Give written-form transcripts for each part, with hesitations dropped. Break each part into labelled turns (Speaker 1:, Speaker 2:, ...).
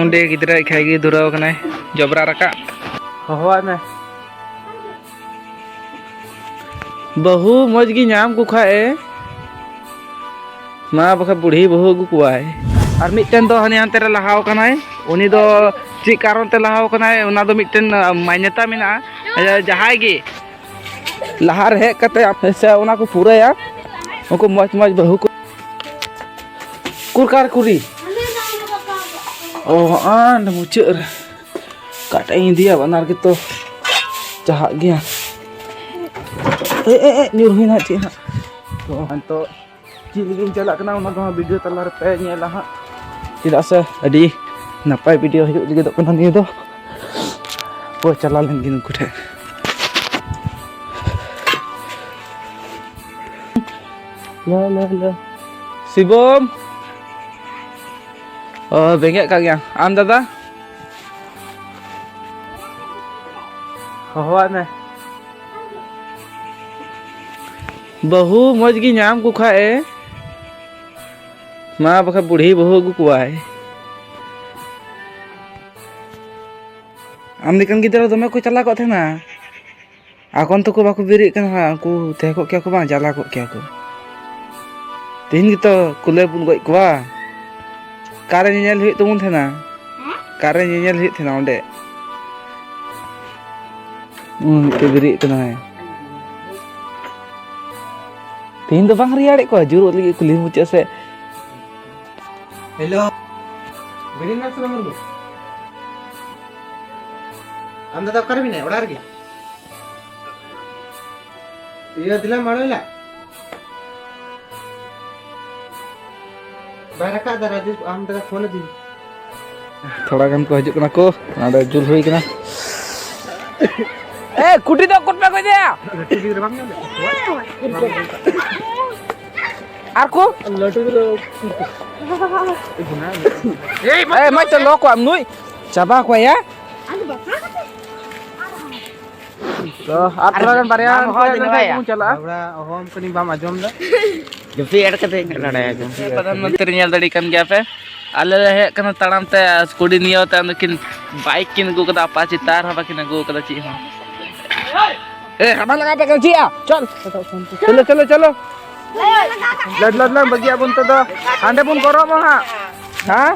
Speaker 1: उन्डे गिद्रा खाएगी दुराव कने जबरा रका हवा में बहु मज की नाम को खाए मा बखा बुढ़ी बहु को कुआए और मिटन दो हने हानते रे लहाव कनाय उनी दो ची कारण ते लहाव कनाय उना दो मिटन मान्यता मेना जहाय गे लहार हे कते से उना को पूराया उनको मज मज बहु को कुरकार कुरी oh muncul kata ini dia benar gitu jahat dia nyuruhin aja tuh anto ciligin jalak kena una video telar pe nyela ha tidak se adi napai video hidup juga dok kena ni do po calalan gini ku deh la Sibom oh bengek kalian am dada हवा में बहु मज की नाम को खाए माँ बखा बुढ़ी बहु को कुआए आम निकन गिद्रा दमे को चला को थे ना आकन तो को बाको बिरिक कना को थे को क्या को बा जाला को क्या को तीन की तो कुले बुन गई कुआ कारे नियल हुई तुमुन थे ना कारे नियल हुई थे ना उन्डे के बिरिक कना है तीन तो बांग रियाड़े को जुरुत लगी कुली मुचे से हेलो बिरिक ना सुना मरगो आम दादा कर भी नहीं उड़ार के ये दिला मारोला बाहर का दराज आम दादा फोन दी थोड़ा गन को हजू कना को आडे जुल हुई कना ए कुटी दो कुट पे को दे लट्टू दी रबांग आर को लट्टू दी ए मैं तो लो को am nuôi chaba ko ya तो आप थोड़ा बारिया को चला हमरा होम कनी बाम आजम दा जब ऐड करते लड़ाया जो प्रधानमंत्री नेल दड़ी कन गया पे आले हे कना तड़ाम ते स्कूटी नियो ते किन बाइक किन गो कदा अपाची तार हवा किन गो कदा ची हां ए हमा लगा पे कल चिया चल चलो चलो चलो लड़ लड़ लड़ बगिया बुन तो हांडे बुन करो म हां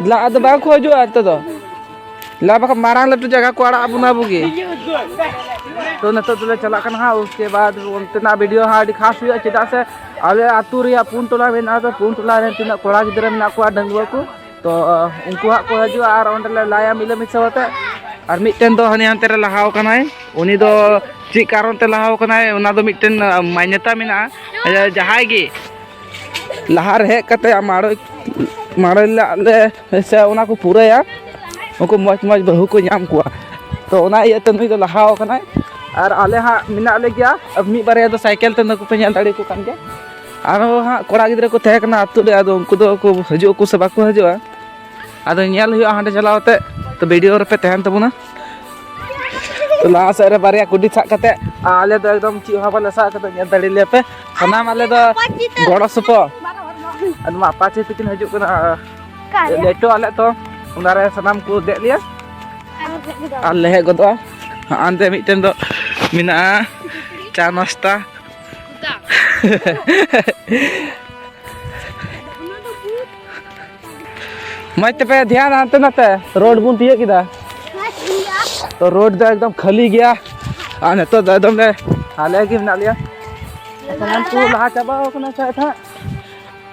Speaker 1: ला अद बा को जो अत तो ला बका मारांग लटू जगह को आड़ा बुना बुगी तो न तो चला कन हां उसके बाद उतना वीडियो हां खास हुआ चिदा से आले आतु रिया पुन टोला में ना तो पुन टोला रे तिना कोड़ा गिदरा में ना को डंगवा को तो उनको हा को हजू आर ओंडले लाया मिले मिसवते और मिटन दो हने हानते रे लहाव कनाय उनी दो ची कारण ते लहाव कनाय उना दो मिटन मान्यता मेना जहाय गे लहार हे कते मारो मारो ले से उना को पूराया उनको मज मज बहु को नाम को तो उना ये तो नुई दो लहाव कनाय और आले हा मिना ले गया अब मी बारे दो साइकिल ते न को पे दाड़ी को कान गया और हा कोड़ा गिदरा को थे कना अतु ले आदो उनको दो को हजो को से बाको हजो आदो न्याल हुआ हांडे चलावते तो वीडियो रे पे तहन तबुना तो ला से रे बारिया कुडी सा कते आले दो एकदम ची हा बाले सा कते न्याल दाड़ी ले पे सनाम आले दो गोड़ो सपो अन मा पाचे तिकिन हजो कना लेटो आले तो उनारे सनाम को दे लिया आले हे गदो आंते मिटन दो मिना चा नाश्ता मत पे ध्यान आते ना ते रोड बुन दिए किदा तो रोड दा एकदम खाली गया आने तो एकदम ले हाले की बना लिया सनाम को लहा चाबा कना चाहे था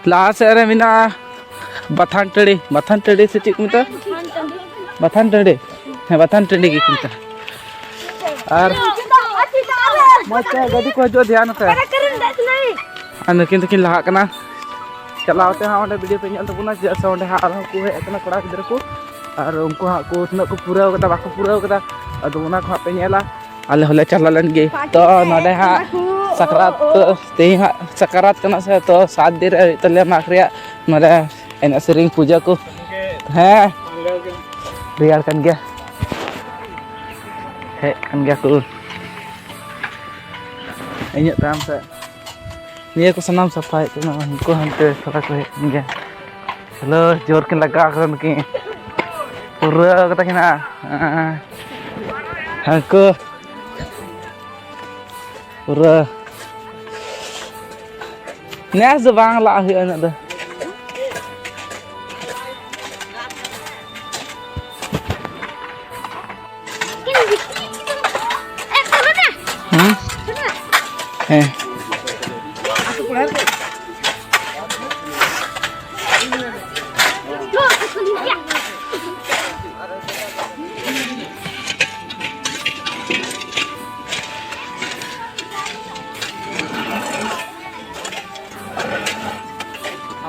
Speaker 1: लहा से रे मिना बथान टड़ी से चिक मिता बथान टड़ी है बथान टड़ी की मिता और मत गाड़ी को जो ध्यान होता है अन किन तकिन लहा कना चलावते हां ओंडे वीडियो पे नेल तबुना जे से ओंडे हां को हे कना कोड़ा गिदरा को और उनको हां को उतना को पूरा कदा बाको पूरा कदा अदो उना को पे नेला आले होले चलालन गे तो नडे हां सकरात ते हां सकरात कना से तो 7 दिन तले माखरिया नडे एना सेरिंग पूजा को हैं रियाल कन गया हे कन गया को इᱧᱟᱹᱜ ᱛᱟᱢ ᱥᱮ ᱱᱤᱭᱟᱹ ᱠᱚ ᱥᱟᱱᱟᱢ ᱥᱟᱯᱷᱟᱭ ᱛᱮ ᱩᱱᱠᱩ ᱦᱟᱱᱛᱮ ᱛᱷᱚᱲᱟ ᱠᱚ ᱦᱮᱡ ᱜᱮᱭᱟ चलो जोर के लगा कर के पूरा कता किना हको पूरा नेस बांग ला हुआ ना the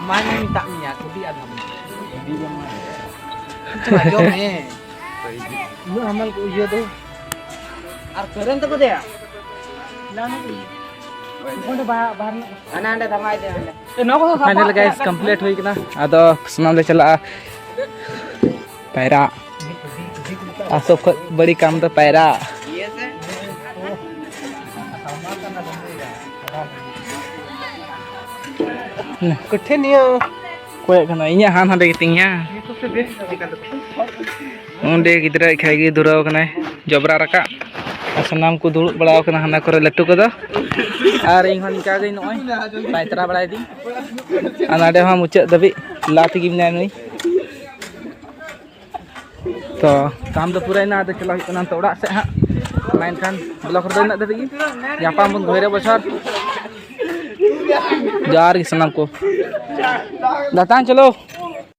Speaker 2: Aman yang minta minyak, kopi ada. Cuma jom ni. Lu amal ko iya tu. Ar keren tu ko dia. Lana ni. Kau tu bahar ana anda thamai de anda.
Speaker 1: Final guys complete हुई ना आदो सुनाम ले चला para आ सब बड़ी काम तो para
Speaker 2: Iya se. Kuthe ni
Speaker 1: कोई कना इnya हान हांडे गितिंया ओंडे गिदरा खाइगे दुराव कना जबरा रका सनाम को दुड़ बड़ा कना हाना करे लट्टू को और इन हन का गई नय पैतरा बड़ा दी अनाडे हम मुच दबी लाती गिम ना नई तो काम तो पूरा ना तो चला कना तो ओड़ा से हा लाइन खान ब्लॉक रे ना दबी यापा बन घरे बछर जार की सनाम को दातान चलो